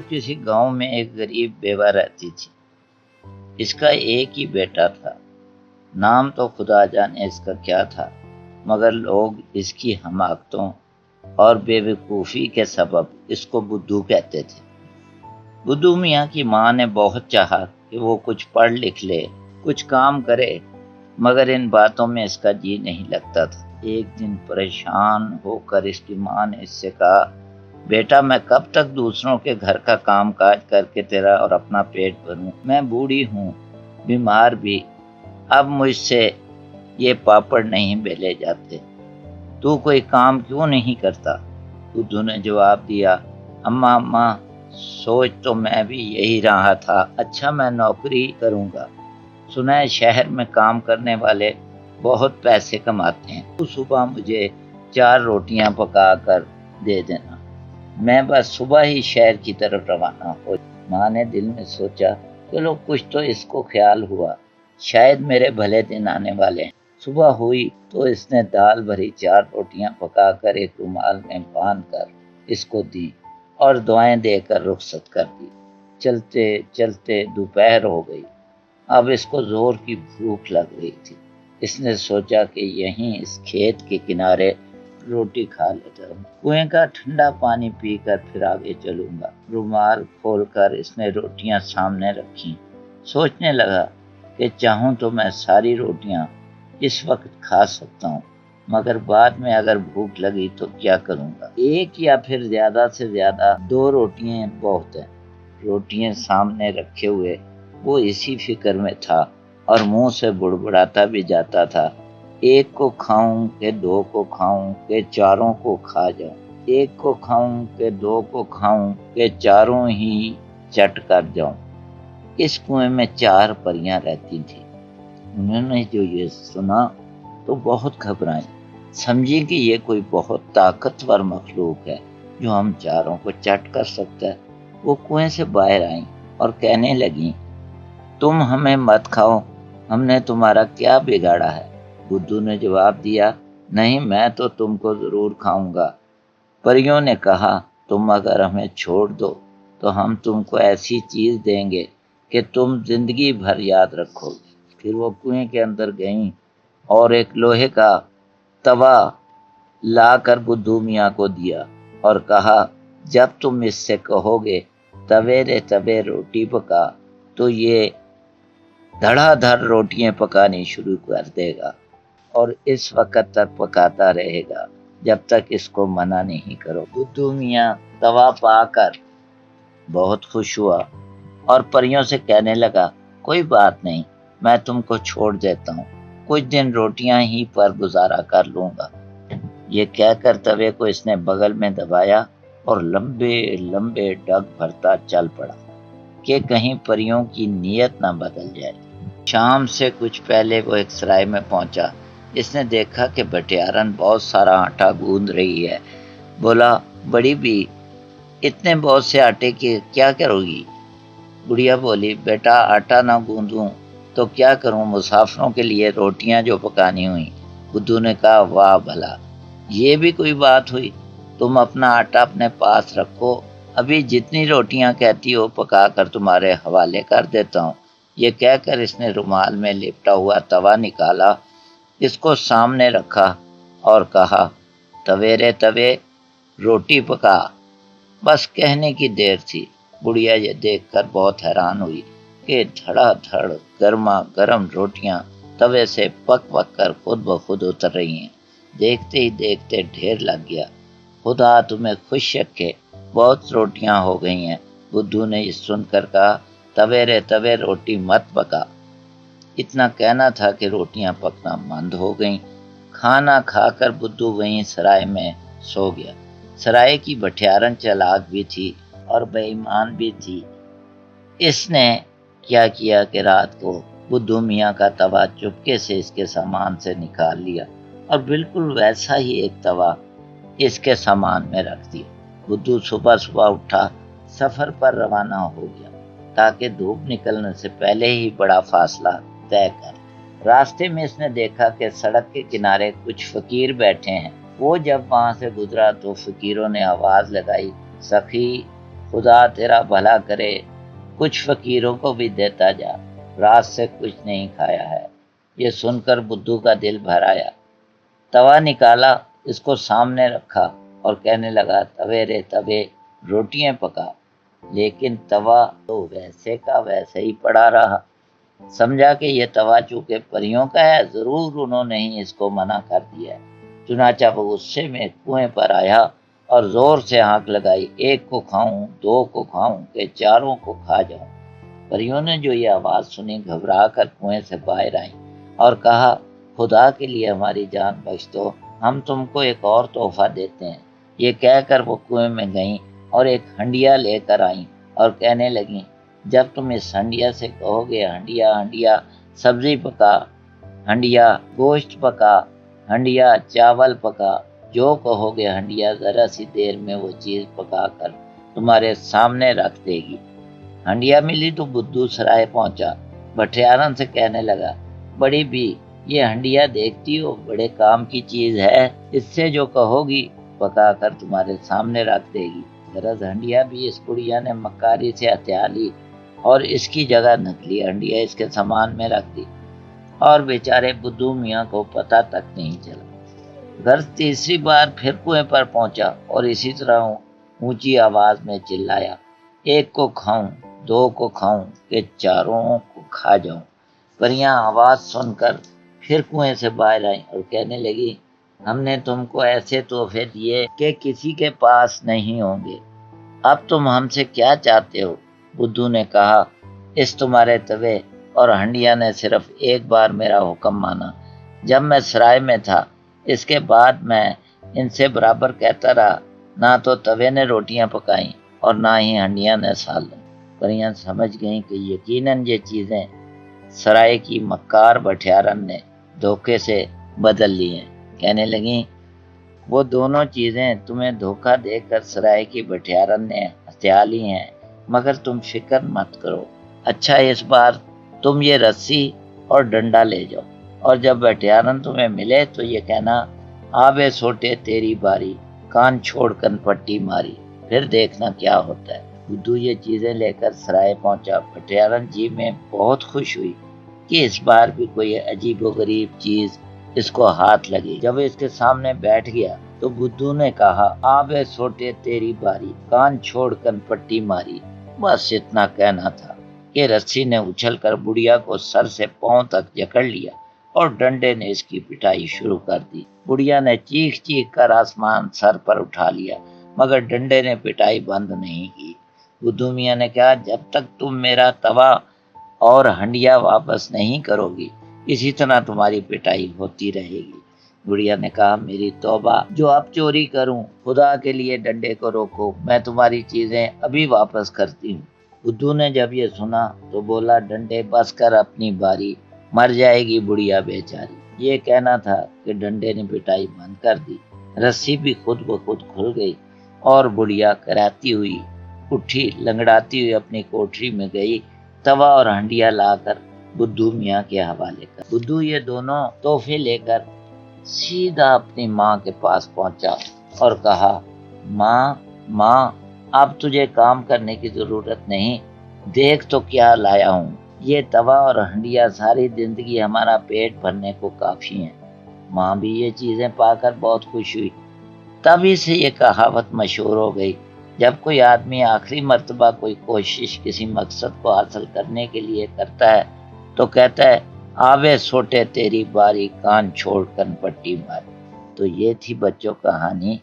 کسی گاؤں میں ایک غریب بیوہ رہتی تھی۔ اس کا ایک ہی بیٹا تھا۔ نام تو خدا جانے اس کا کیا تھا، مگر لوگ اس کی حماقتوں اور بے وقوفی کے سبب اس کو بدھو کہتے تھے۔ بدھو میاں کی ماں نے بہت چاہا کہ وہ کچھ پڑھ لکھ لے، کچھ کام کرے، مگر ان باتوں میں اس کا جی نہیں لگتا تھا۔ ایک دن پریشان ہو کر اس کی ماں نے اس سے کہا، بیٹا میں کب تک دوسروں کے گھر کا کام کاج کر کے تیرا اور اپنا پیٹ بھروں؟ میں بوڑھی ہوں، بیمار بھی، اب مجھ سے یہ پاپڑ نہیں بیلے جاتے، تو کوئی کام کیوں نہیں کرتا؟ بدھو نے جواب دیا، اماں سوچ تو میں بھی یہی رہا تھا، اچھا میں نوکری کروں گا، سنا ہے شہر میں کام کرنے والے بہت پیسے کماتے ہیں، تو صبح مجھے 4 روٹیاں پکا کر دے دینا، میں بس صبح ہی شہر کی طرف روانہ ہو۔ ماں نے دل میں سوچا، چلو کچھ تو اس کو خیال ہوا، شاید میرے بھلے دن آنے والے ہیں۔ صبح ہوئی تو اس نے دال بھری 4 روٹیاں پکا کر ایک رومال میں باندھ کر اس کو دی اور دعائیں دے کر رخصت کر دی۔ چلتے چلتے دوپہر ہو گئی، اب اس کو زور کی بھوک لگ رہی تھی۔ اس نے سوچا کہ یہیں اس کھیت کے کنارے روٹی کھا لیتا ہوں، کنویں کا ٹھنڈا پانی پی کر پھر آگے چلوں گا۔ رومال کھول کر اس نے روٹیاں سامنے رکھیں، سوچنے لگا کہ چاہوں تو میں ساری روٹیاں اس وقت کھا سکتا ہوں، مگر بعد میں اگر بھوک لگی تو کیا کروں گا؟ ایک یا پھر زیادہ سے زیادہ 2 روٹیاں بہت ہیں۔ روٹیاں سامنے رکھے ہوئے وہ اسی فکر میں تھا اور منہ سے بڑبڑاتا بھی جاتا تھا، ایک کو کھاؤں کہ 2 کو کھاؤں کہ 4 کو کھا جاؤں، ایک کو کھاؤں کہ 2 کو کھاؤں کہ 4 ہی چٹ کر جاؤں۔ اس کنویں میں 4 پریاں رہتی تھیں۔ انہوں نے جو یہ سنا تو بہت گھبرائیں، سمجھی کہ یہ کوئی بہت طاقتور مخلوق ہے جو ہم 4 کو چٹ کر سکتا ہے۔ وہ کنویں سے باہر آئیں اور کہنے لگیں، تم ہمیں مت کھاؤ، ہم نے تمہارا کیا بگاڑا ہے؟ بدھو نے جواب دیا، نہیں میں تو تم کو ضرور کھاؤں گا۔ پریوں نے کہا، تم اگر ہمیں چھوڑ دو تو ہم تم کو ایسی چیز دیں گے کہ تم زندگی بھر یاد رکھو گے۔ پھر وہ کنویں کے اندر گئیں اور ایک لوہے کا توا لا کر بدھو میاں کو دیا اور کہا، جب تم اس سے کہو گے توے رے توے روٹی پکا، تو یہ دھڑا دھڑ روٹیاں پکانی شروع کر دے گا اور اس وقت تک پکاتا رہے گا جب تک اس کو منع نہیں کرو۔ بدھو میاں توا پا کر بہت خوش ہوا اور پریوں سے کہنے لگا، کوئی بات نہیں، میں تم کو چھوڑ دیتا ہوں، کچھ دن روٹیاں ہی پر گزارا کر لوں گا۔ یہ کہہ کر توے کو اس نے بغل میں دبایا اور لمبے لمبے ڈگ بھرتا چل پڑا کہ کہیں پریوں کی نیت نہ بدل جائے۔ شام سے کچھ پہلے وہ ایک سرائے میں پہنچا۔ اس نے دیکھا کہ بٹیارن بہت سارا آٹا گوندھ رہی ہے۔ بولا، بڑی بھی اتنے بہت سے آٹے کی کیا کرو گی؟ بڑھیا بولی، بیٹا آٹا نہ گوندوں تو کیا کروں، مسافروں کے لیے روٹیاں جو پکانی ہوئی۔ بدھو نے کہا، واہ بھلا، یہ بھی کوئی بات ہوئی، تم اپنا آٹا اپنے پاس رکھو، ابھی جتنی روٹیاں کہتی ہو پکا کر تمہارے حوالے کر دیتا ہوں۔ یہ کہہ کر اس نے رومال میں لپٹا ہوا توا نکالا، اس کو سامنے رکھا اور کہا، توے رے توے روٹی پکا۔ بس کہنے کی دیر تھی۔ بڑھیا یہ دیکھ کر بہت حیران ہوئی کہ دھڑا دھڑ گرما گرم روٹیاں توے سے پک پک کر خود بخود اتر رہی ہیں۔ دیکھتے ہی دیکھتے ڈھیر لگ گیا۔ خدا تمہیں خوش رکھے، بہت روٹیاں ہو گئی ہیں۔ بدھو نے یہ سن کر کہا، توے رے توے روٹی مت پکا۔ اتنا کہنا تھا کہ روٹیاں پکنا بند ہو گئیں۔ کھانا کھا کر بدھو وہیں سرائے میں سو گیا۔ سرائے کی بٹھیارن چالاک بھی تھی اور بے ایمان بھی تھی۔ اس نے کیا کیا کہ رات کو بدھو میاں کا توا چپکے سے اس کے سامان سے نکال لیا اور بالکل ویسا ہی ایک توا اس کے سامان میں رکھ دیا۔ بدھو صبح صبح اٹھا، سفر پر روانہ ہو گیا تاکہ دھوپ نکلنے سے پہلے ہی بڑا فاصلہ طے کر۔ راستے میں اس نے دیکھا کہ سڑک کے کنارے کچھ فقیر بیٹھے ہیں۔ وہ جب وہاں سے گزرا تو فقیروں نے آواز لگائی، سخی خدا تیرا بھلا کرے، کچھ فقیروں کو بھی دیتا جا، رات سے کچھ نہیں کھایا ہے۔ یہ سن کر بدھو کا دل بھر آیا، توا نکالا، اس کو سامنے رکھا اور کہنے لگا توے رے توے روٹیاں پکا، لیکن توا تو ویسے کا ویسے ہی پڑا رہا۔ سمجھا کہ یہ توا چونکہ پریوں کا ہے، ضرور انہوں نے ہی اس کو منع کر دیا ہے۔ چنانچہ وہ غصے میں کنویں پر آیا اور زور سے ہانک لگائی، ایک کو کھاؤں، دو کو کھاؤں کہ چاروں کو کھا جاؤں۔ پریوں نے جو یہ آواز سنی گھبرا کر کنویں سے باہر آئیں اور کہا خدا کے لیے ہماری جان بخش دو، ہم تم کو ایک اور تحفہ دیتے ہیں۔ یہ کہہ کر وہ کنویں میں گئیں اور ایک ہنڈیا لے کر آئیں اور کہنے لگیں جب تم اس ہنڈیا سے کہو گے ہنڈیا ہنڈیا سبزی پکا، ہنڈیا گوشت پکا، ہنڈیا چاول پکا، جو کہو گے ہنڈیا ذرا سی دیر میں وہ چیز پکا کر تمہارے سامنے رکھ دے گی۔ ہنڈیا ملی تو بدھو سرائے پہنچا، بٹھیارن سے کہنے لگا بڑی بھی یہ ہنڈیا دیکھتی ہو بڑے کام کی چیز ہے، اس سے جو کہو گی پکا کر تمہارے سامنے رکھ دے گی۔ غرض ہنڈیا بھی اس بڑھیا نے مکاری سے ہتھیا لی اور اس کی جگہ نکلی ہنڈیا اس کے سامان میں رکھ دی اور بیچارے بدھو میاں کو پتہ تک نہیں چلا۔ غرض تیسری بار پھر کنویں پر پہنچا اور اسی طرح اونچی آواز میں چلایا، ایک کو کھاؤں، دو کو کھاؤں کہ چاروں کو کھا جاؤں۔ پریاں آواز سن کر پھر کنویں سے باہر آئیں اور کہنے لگی ہم نے تم کو ایسے تحفے دیے کہ کسی کے پاس نہیں ہوں گے، اب تم ہم سے کیا چاہتے ہو؟ بدھو نے کہا اس تمہارے توے اور ہنڈیا نے صرف ایک بار میرا حکم مانا جب میں سرائے میں تھا، اس کے بعد میں ان سے برابر کہتا رہا، نہ تو توے نے روٹیاں پکائیں اور نہ ہی ہنڈیا نے سالن۔ پریاں سمجھ گئیں کہ یقیناً یہ چیزیں سرائے کی مکار بٹھیارن نے دھوکے سے بدل لی ہیں۔ کہنے لگیں وہ دونوں چیزیں تمہیں دھوکہ دے کر سرائے کی بٹھیارن نے ہتھیا لی ہیں، مگر تم فکر مت کرو، اچھا اس بار تم یہ رسی اور ڈنڈا لے جاؤ اور جب بٹھیارن تمہیں ملے تو یہ کہنا آبے سوٹے تیری باری، کان چھوڑ کر پٹی ماری، پھر دیکھنا کیا ہوتا ہے۔ بدھو یہ چیزیں لے کر سرائے پہنچا، بٹھیارن جی میں بہت خوش ہوئی کہ اس بار بھی کوئی عجیب و غریب چیز اس کو ہاتھ لگی۔ جب اس کے سامنے بیٹھ گیا تو بدھو نے کہا آبے سوٹے تیری باری، کان چھوڑ کر پٹی ماری۔ بس اتنا کہنا تھا کہ رسی نے اچھل کر بڑھیا کو سر سے پاؤں تک جکڑ لیا اور ڈنڈے نے اس کی پٹائی شروع کر دی۔ بڑھیا نے چیخ چیخ کر آسمان سر پر اٹھا لیا مگر ڈنڈے نے پٹائی بند نہیں کی۔ بدھو میاں نے کہا جب تک تم میرا توا اور ہنڈیا واپس نہیں کرو گی اسی طرح تمہاری پٹائی ہوتی رہے گی۔ بڑھیا نے کہا میری توبہ، جو اب چوری کروں، خدا کے لیے ڈنڈے کو روکو، میں تمہاری چیزیں ابھی واپس کرتی ہوں۔ بدھو نے جب یہ سنا تو بولا ڈنڈے بس کر اپنی باری، مر جائے گی بڑھیا بیچاری۔ یہ کہنا تھا کہ ڈنڈے نے پٹائی بند کر دی، رسی بھی خود بخود کھل گئی اور بڑھیا کراتی ہوئی اٹھی، لنگڑاتی ہوئی اپنی کوٹری میں گئی، توا اور ہنڈیا لا کر بدھو میاں کے حوالے کر۔ بدھو یہ دونوں تحفے لے کر سیدھا اپنی ماں کے پاس پہنچا اور کہا ماں اب تجھے کام کرنے کی ضرورت نہیں، دیکھ تو کیا لایا ہوں، یہ توا اور ہنڈیا ساری زندگی ہمارا پیٹ بھرنے کو کافی ہیں۔ ماں بھی یہ چیزیں پا کر بہت خوش ہوئی۔ تبھی سے یہ کہاوت مشہور ہو گئی، جب کوئی آدمی آخری مرتبہ کوئی کوشش کسی مقصد کو حاصل کرنے کے لیے کرتا ہے تو کہتا ہے آوے سوٹے تیری باری، کان چھوڑ کر پٹی ماری۔ تو یہ تھی بچوں کہانی